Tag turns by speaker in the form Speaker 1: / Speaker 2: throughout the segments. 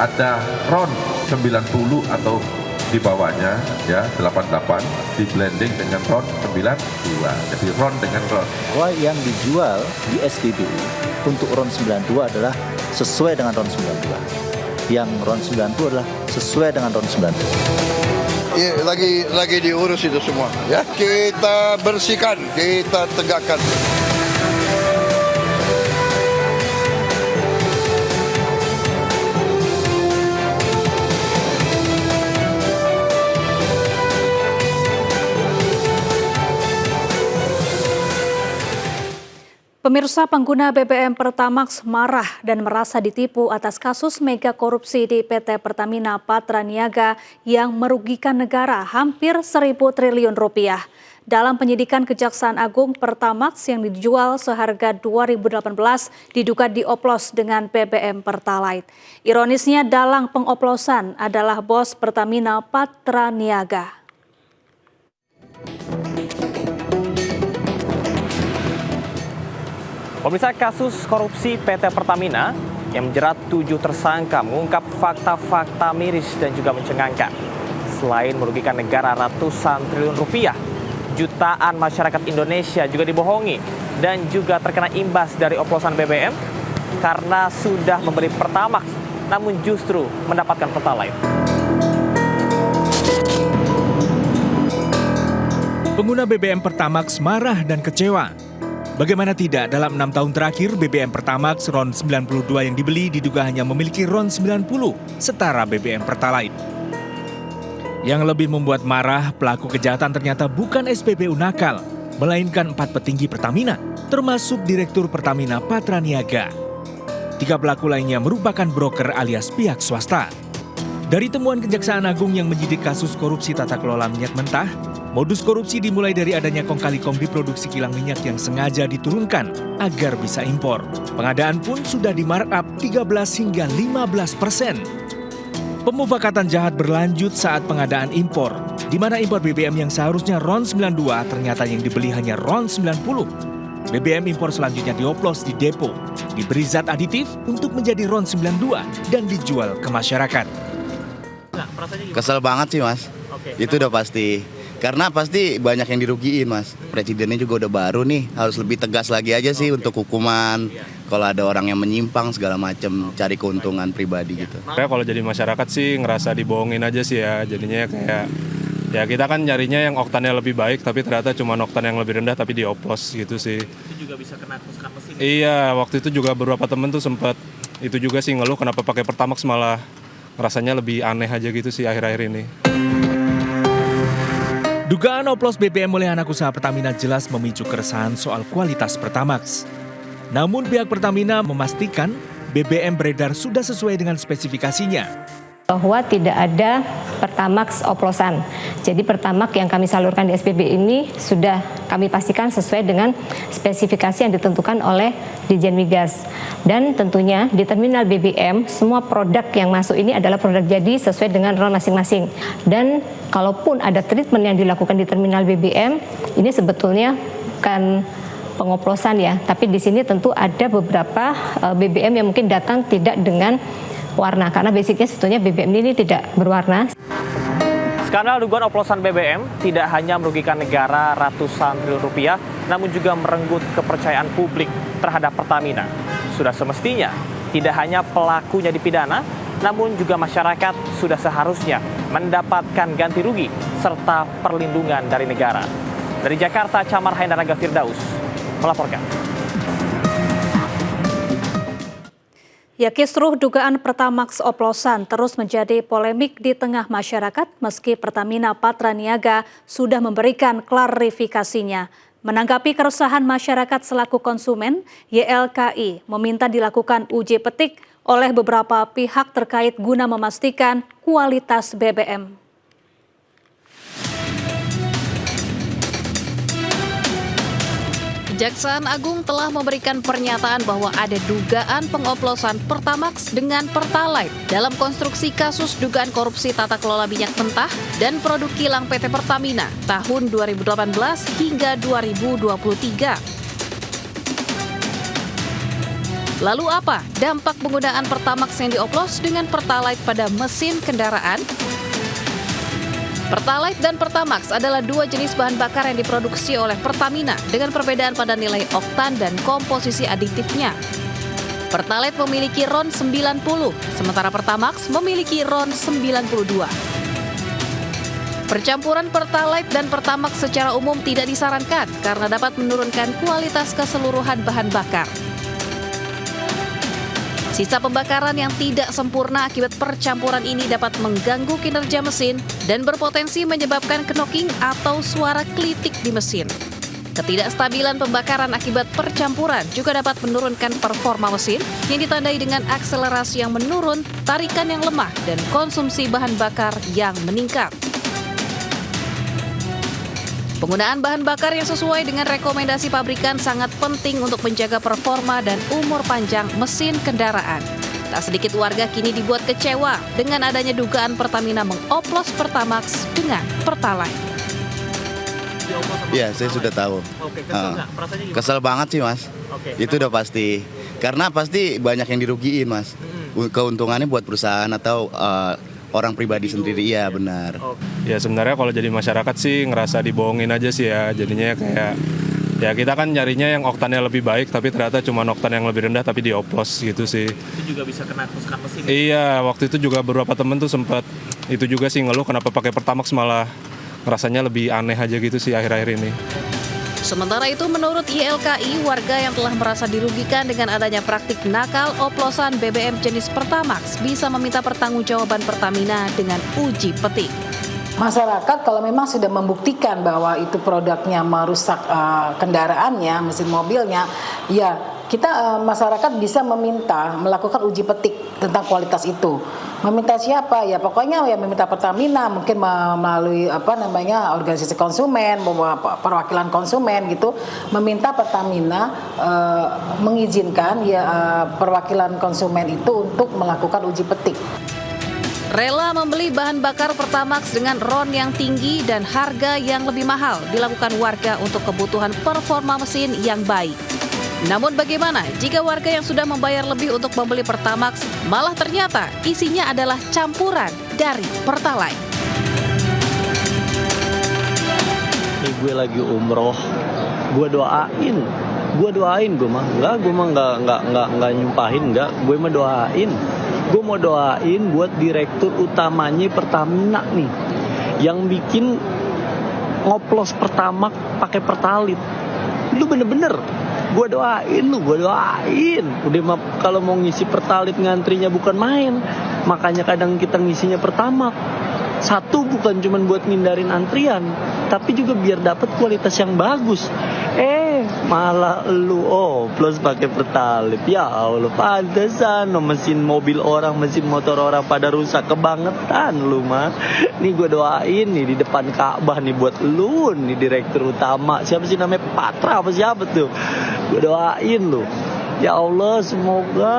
Speaker 1: ada RON 90 atau di bawahnya ya 88 di blending dengan RON 92. Jadi RON dengan RON.
Speaker 2: Bahwa yang dijual di SPBU untuk RON 92 adalah sesuai dengan RON 92. Yang RON 92 adalah sesuai dengan RON 92.
Speaker 3: Ya, lagi diurus itu semua. Ya, kita bersihkan, kita tegakkan.
Speaker 4: Pemirsa, pengguna BBM Pertamax marah dan merasa ditipu atas kasus mega korupsi di PT Pertamina Patraniaga yang merugikan negara hampir 1.000 triliun rupiah. Dalam penyidikan Kejaksaan Agung, Pertamax yang dijual seharga 2018 diduga dioplos dengan BBM Pertalite. Ironisnya, dalang pengoplosan adalah bos Pertamina Patraniaga.
Speaker 5: Pemirsa, kasus korupsi PT Pertamina yang menjerat 7 tersangka mengungkap fakta-fakta miris dan juga mencengangkan. Selain merugikan negara ratusan triliun rupiah, jutaan masyarakat Indonesia juga dibohongi dan juga terkena imbas dari oplosan BBM karena sudah membeli Pertamax namun justru mendapatkan Pertalite.
Speaker 6: Pengguna BBM Pertamax marah dan kecewa. Bagaimana tidak, dalam 6 tahun terakhir BBM Pertamax RON 92 yang dibeli diduga hanya memiliki RON 90, setara BBM Pertalite. Yang lebih membuat marah, pelaku kejahatan ternyata bukan SPBU nakal, melainkan 4 petinggi Pertamina, termasuk Direktur Pertamina Patraniaga. 3 pelaku lainnya merupakan broker alias pihak swasta. Dari temuan Kejaksaan Agung yang menyidik kasus korupsi tata kelola minyak mentah, modus korupsi dimulai dari adanya kong kali kong di produksi kilang minyak yang sengaja diturunkan agar bisa impor. Pengadaan pun sudah di markup 13 hingga 15%. Pemufakatan jahat berlanjut saat pengadaan impor, di mana impor BBM yang seharusnya RON 92 ternyata yang dibeli hanya RON 90. BBM impor selanjutnya dioplos di depo, diberi zat aditif untuk menjadi RON 92 dan dijual ke masyarakat.
Speaker 7: Kesel banget sih, Mas. Itu udah pasti. Karena pasti banyak yang dirugiin, Mas. Presidennya juga udah baru nih, harus lebih tegas lagi aja sih untuk hukuman. Kalau ada orang yang menyimpang segala macam, cari keuntungan pribadi gitu.
Speaker 8: Kalau jadi masyarakat sih ngerasa dibohongin aja sih ya. Jadinya kayak ya kita kan nyarinya yang oktannya lebih baik, tapi ternyata cuma oktan yang lebih rendah tapi dioplos gitu sih.
Speaker 5: Itu juga bisa kena mesin.
Speaker 8: Iya, waktu itu juga beberapa temen tuh sempat itu juga sih ngeluh kenapa pakai Pertamax, malah rasanya lebih aneh aja gitu sih akhir-akhir ini.
Speaker 6: Dugaan oplos BBM oleh anak usaha Pertamina jelas memicu keresahan soal kualitas Pertamax. Namun pihak Pertamina memastikan BBM beredar sudah sesuai dengan spesifikasinya.
Speaker 9: Bahwa tidak ada Pertamax oplosan. Jadi Pertamax yang kami salurkan di SPB ini sudah kami pastikan sesuai dengan spesifikasi yang ditentukan oleh Ditjen Migas. Dan tentunya di terminal BBM semua produk yang masuk ini adalah produk jadi sesuai dengan RON masing-masing. Dan kalaupun ada treatment yang dilakukan di terminal BBM, ini sebetulnya bukan pengoplosan ya, tapi di sini tentu ada beberapa BBM yang mungkin datang tidak dengan warna, karena basicnya sebetulnya BBM ini tidak berwarna.
Speaker 5: Skandal dugaan oplosan BBM tidak hanya merugikan negara ratusan triliun rupiah, namun juga merenggut kepercayaan publik terhadap Pertamina. Sudah semestinya tidak hanya pelakunya dipidana, namun juga masyarakat sudah seharusnya mendapatkan ganti rugi serta perlindungan dari negara. Dari Jakarta, Camar Haindanaga Firdaus melaporkan.
Speaker 4: Ya, kisruh dugaan Pertamax oplosan terus menjadi polemik di tengah masyarakat meski Pertamina Patraniaga sudah memberikan klarifikasinya. Menanggapi keresahan masyarakat selaku konsumen, YLKI meminta dilakukan uji petik oleh beberapa pihak terkait guna memastikan kualitas BBM.
Speaker 10: Kejaksaan Agung telah memberikan pernyataan bahwa ada dugaan pengoplosan Pertamax dengan Pertalite dalam konstruksi kasus dugaan korupsi tata kelola minyak mentah dan produk kilang PT Pertamina tahun 2018 hingga 2023. Lalu apa dampak penggunaan Pertamax yang dioplos dengan Pertalite pada mesin kendaraan? Pertalite dan Pertamax adalah dua jenis bahan bakar yang diproduksi oleh Pertamina dengan perbedaan pada nilai oktan dan komposisi aditifnya. Pertalite memiliki RON 90, sementara Pertamax memiliki RON 92. Percampuran Pertalite dan Pertamax secara umum tidak disarankan karena dapat menurunkan kualitas keseluruhan bahan bakar. Sisa pembakaran yang tidak sempurna akibat percampuran ini dapat mengganggu kinerja mesin dan berpotensi menyebabkan knocking atau suara klitik di mesin. Ketidakstabilan pembakaran akibat percampuran juga dapat menurunkan performa mesin yang ditandai dengan akselerasi yang menurun, tarikan yang lemah, dan konsumsi bahan bakar yang meningkat. Penggunaan bahan bakar yang sesuai dengan rekomendasi pabrikan sangat penting untuk menjaga performa dan umur panjang mesin kendaraan. Tak sedikit warga kini dibuat kecewa dengan adanya dugaan Pertamina mengoplos Pertamax dengan Pertalite.
Speaker 7: Iya, saya sudah tahu.
Speaker 5: Oke, kesel nggak? Perasaannya gimana?
Speaker 7: Kesel banget sih, Mas.
Speaker 5: Oke,
Speaker 7: Itu udah pasti. Karena pasti banyak yang dirugiin, Mas. Keuntungannya buat perusahaan atau orang pribadi sendiri, iya benar.
Speaker 8: Ya sebenarnya kalau jadi masyarakat sih ngerasa dibohongin aja sih ya. Jadinya kayak ya kita kan nyarinya yang oktannya lebih baik tapi ternyata cuma oktan yang lebih rendah tapi dioplos gitu sih.
Speaker 5: Itu juga bisa kena kerusakan mesin.
Speaker 8: Iya, waktu itu juga beberapa temen tuh sempat itu juga sih ngeluh kenapa pakai Pertamax malah rasanya lebih aneh aja gitu sih akhir-akhir ini.
Speaker 10: Sementara itu, menurut YLKI, warga yang telah merasa dirugikan dengan adanya praktik nakal oplosan BBM jenis Pertamax bisa meminta pertanggungjawaban Pertamina dengan uji petik.
Speaker 11: Masyarakat kalau memang sudah membuktikan bahwa itu produknya merusak kendaraannya, mesin mobilnya, ya kita masyarakat bisa meminta melakukan uji petik tentang kualitas itu. Meminta siapa? Ya pokoknya ya meminta Pertamina, mungkin melalui organisasi konsumen, perwakilan konsumen gitu, meminta Pertamina mengizinkan perwakilan konsumen itu untuk melakukan uji petik.
Speaker 10: Rela membeli bahan bakar Pertamax dengan RON yang tinggi dan harga yang lebih mahal dilakukan warga untuk kebutuhan performa mesin yang baik. Namun bagaimana jika warga yang sudah membayar lebih untuk membeli Pertamax malah ternyata isinya adalah campuran dari Pertalite?
Speaker 12: Ini gue lagi umroh, gue doain gue mah nggak nyumpahin, gue mah doain. Gue mau doain buat direktur utamanya Pertamina nih, yang bikin ngoplos Pertamax pakai Pertalite. Lu bener-bener, gue doain. Udah kalau mau ngisi Pertalite ngantrinya bukan main, makanya kadang kita ngisinya Pertamax. Satu, bukan cuma buat ngindarin antrian, tapi juga biar dapat kualitas yang bagus. Malah lu plus pakai Pertalite. Ya Allah, pantesan mesin mobil orang, mesin motor orang pada rusak kebangetan lu mah. Nih gue doain nih di depan Ka'bah nih buat lu nih direktur utama. Siapa sih namanya, Patra apa siapa tuh? Gue doain lu. Ya Allah, semoga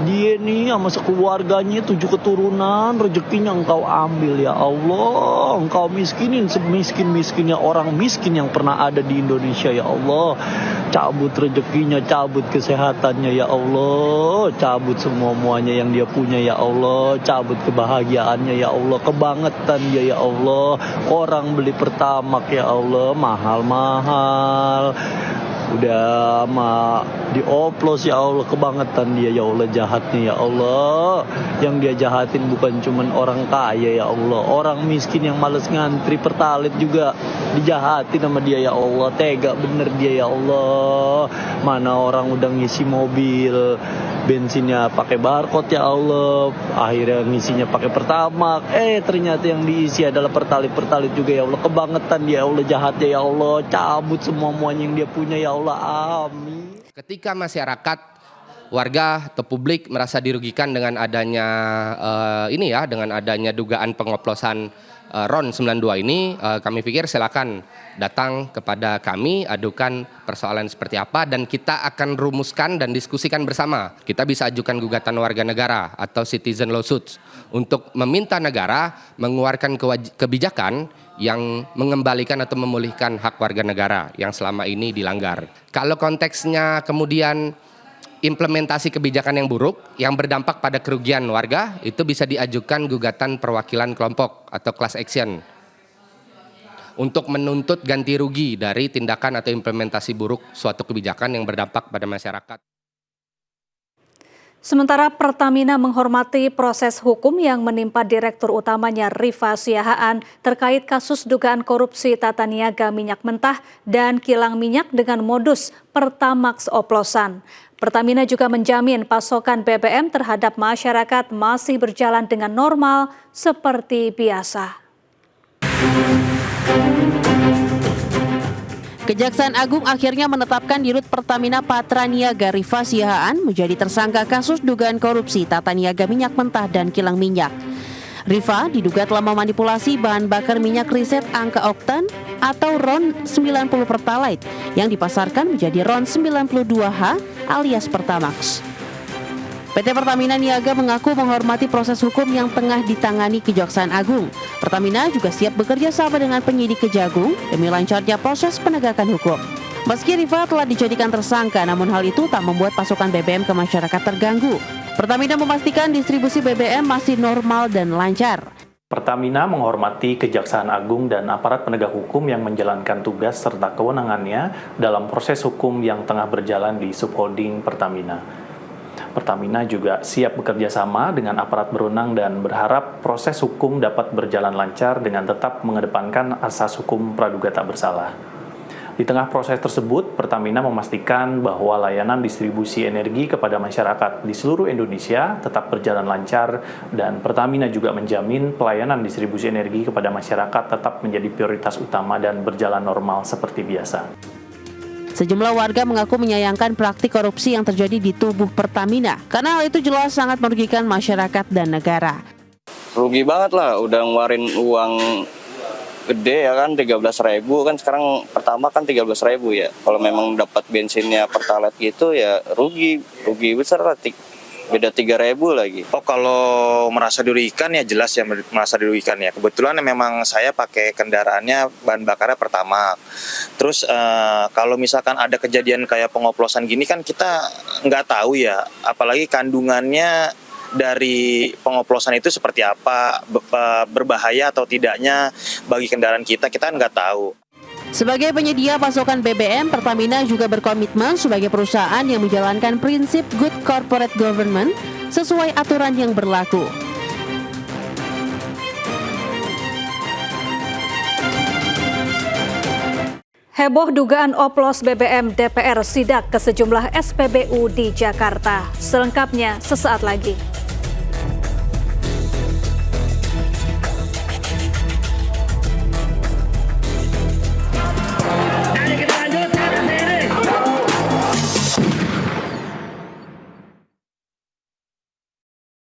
Speaker 12: dia nih sama sekeluarganya 7 keturunan rezekinya engkau ambil ya Allah. Engkau miskinin semiskin-miskinnya orang miskin yang pernah ada di Indonesia ya Allah. Cabut rezekinya, cabut kesehatannya ya Allah. Cabut semuanya yang dia punya ya Allah. Cabut kebahagiaannya ya Allah. Kebangetan dia ya Allah. Orang beli Pertamax ya Allah mahal-mahal. Udah dioplos ya Allah, kebangetan dia ya Allah, jahatnya ya Allah. Yang dia jahatin bukan cuman orang kaya ya Allah, orang miskin yang males ngantri Pertalite juga dijahatin sama dia ya Allah. Tega bener dia ya Allah. Mana orang udah ngisi mobil bensinnya pakai barcode ya Allah, akhirnya ngisinya pakai Pertamax, ternyata yang diisi adalah Pertalite juga ya Allah. Kebangetan dia ya Allah, jahatnya ya Allah. Cabut semuanya yang dia punya ya Allah. Amin.
Speaker 13: Ketika masyarakat, warga atau publik merasa dirugikan dengan adanya dengan adanya dugaan pengoplosan RON 92 ini, kami pikir silakan datang kepada kami, adukan persoalan seperti apa, dan kita akan rumuskan dan diskusikan bersama. Kita bisa ajukan gugatan warga negara atau citizen lawsuits untuk meminta negara mengeluarkan kebijakan yang mengembalikan atau memulihkan hak warga negara yang selama ini dilanggar. Kalau konteksnya kemudian implementasi kebijakan yang buruk yang berdampak pada kerugian warga, itu bisa diajukan gugatan perwakilan kelompok atau class action untuk menuntut ganti rugi dari tindakan atau implementasi buruk suatu kebijakan yang berdampak pada masyarakat.
Speaker 4: Sementara Pertamina menghormati proses hukum yang menimpa Direktur Utamanya Rifa Siahaan terkait kasus dugaan korupsi tata niaga minyak mentah dan kilang minyak dengan modus Pertamax oplosan. Pertamina juga menjamin pasokan BBM terhadap masyarakat masih berjalan dengan normal seperti biasa.
Speaker 10: Kejaksaan Agung akhirnya menetapkan Dirut Pertamina Patraniaga Rifa Siahaan menjadi tersangka kasus dugaan korupsi tata niaga minyak mentah dan kilang minyak. Rifa diduga telah memanipulasi bahan bakar minyak riset angka oktan atau RON 90 Pertalite yang dipasarkan menjadi RON 92H alias Pertamax. PT Pertamina Niaga mengaku menghormati proses hukum yang tengah ditangani Kejaksaan Agung. Pertamina juga siap bekerja sama dengan penyidik Kejagung demi lancarnya proses penegakan hukum. Meski Rifa telah dijadikan tersangka, namun hal itu tak membuat pasokan BBM ke masyarakat terganggu. Pertamina memastikan distribusi BBM masih normal dan lancar.
Speaker 14: Pertamina menghormati Kejaksaan Agung dan aparat penegak hukum yang menjalankan tugas serta kewenangannya dalam proses hukum yang tengah berjalan di subholding Pertamina. Pertamina juga siap bekerja sama dengan aparat berwenang dan berharap proses hukum dapat berjalan lancar dengan tetap mengedepankan asas hukum praduga tak bersalah. Di tengah proses tersebut, Pertamina memastikan bahwa layanan distribusi energi kepada masyarakat di seluruh Indonesia tetap berjalan lancar dan Pertamina juga menjamin pelayanan distribusi energi kepada masyarakat tetap menjadi prioritas utama dan berjalan normal seperti biasa.
Speaker 10: Sejumlah warga mengaku menyayangkan praktik korupsi yang terjadi di tubuh Pertamina karena hal itu jelas sangat merugikan masyarakat dan negara.
Speaker 15: Rugi banget lah, udah ngeluarin uang gede ya kan, 13.000 kan, sekarang pertama kan 13.000 ya. Kalau memang dapat bensinnya Pertalite gitu ya rugi besar lah, beda 3.000 lagi.
Speaker 16: Oh, kalau merasa dirugikan ya jelas ya merasa dirugikan ya. Kebetulan memang saya pakai kendaraannya bahan bakarnya Pertamax. Terus kalau misalkan ada kejadian kayak pengoplosan gini kan kita nggak tahu ya, apalagi kandungannya dari pengoplosan itu seperti apa, berbahaya atau tidaknya bagi kendaraan kita nggak tahu.
Speaker 10: Sebagai penyedia pasokan BBM, Pertamina juga berkomitmen sebagai perusahaan yang menjalankan prinsip good corporate government sesuai aturan yang berlaku.
Speaker 4: Heboh dugaan oplos BBM DPR sidak ke sejumlah SPBU di Jakarta. Selengkapnya sesaat lagi.